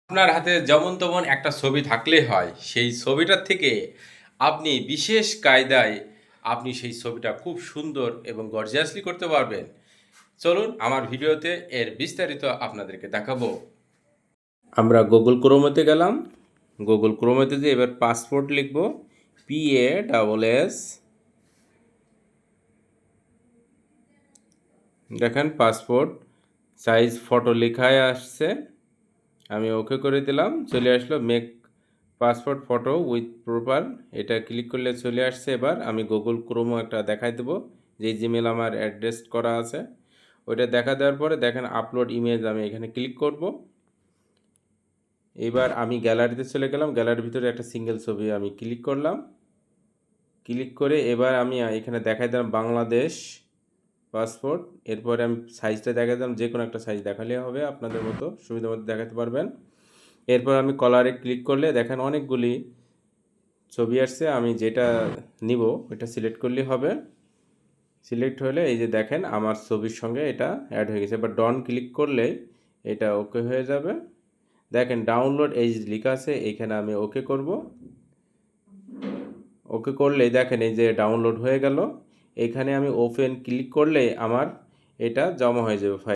আপনার হাতে যেমন তেমন একটা ছবি থাকলেই হয়। সেই ছবিটার থেকে আপনি বিশেষ কায়দায় আপনি সেই ছবিটা খুব সুন্দর এবং গর্জিয়াসলি করতে পারবেন। চলুন আমার ভিডিওতে এর বিস্তারিত আপনাদেরকে দেখাবো। আমরা গুগল ক্রোমেতে গেলাম। গুগল ক্রোমেতে যেয়ে এবার পাসপোর্ট লিখব। PASS। দেখেন পাসপোর্ট সাইজ ফটো লেখায় আসছে। আমি ওকে করে দিলাম, চলে আসলো make passport photo with proper. এটা ক্লিক করলে চলে আসছে। এবার আমি গুগল ক্রোমও একটা দেখাই দেবো, যে জিমেল আমার অ্যাড্রেস করা আছে ওইটা দেখা দেওয়ার পরে দেখেন আপলোড ইমেজ, আমি এখানে ক্লিক করব। এবার আমি গ্যালারিতে চলে গেলাম, গ্যালারির ভিতরে একটা সিঙ্গেল ছবি আমি ক্লিক করলাম। ক্লিক করে এবার আমি এখানে দেখাই দিলাম বাংলাদেশ পাসপোর্ট। এরপরে আমি সাইজটা দেখাই দিলাম, যে কোনো একটা সাইজ দেখালে হবে, আপনাদের মতো সুবিধা মতো দেখাতে পারবেন। এরপর আমি কলারে ক্লিক করলে দেখেন অনেকগুলি ছবি আসছে। আমি যেটা নিব ওইটা সিলেক্ট করলেই হবে। সিলেক্ট হলে এই যে দেখেন আমার ছবির সঙ্গে এটা অ্যাড হয়ে গেছে। এবার ডন ক্লিক করলে এটা ওকে হয়ে যাবে। দেখেন ডাউনলোড এই যে লেখা আছে, এইখানে আমি ওকে করব। ওকে করলেই দেখেন এই যে ডাউনলোড হয়ে গেল। এখানে আমি ওপেন ক্লিক করলে আমার এটা জমা হয়ে যাবে ফাইল।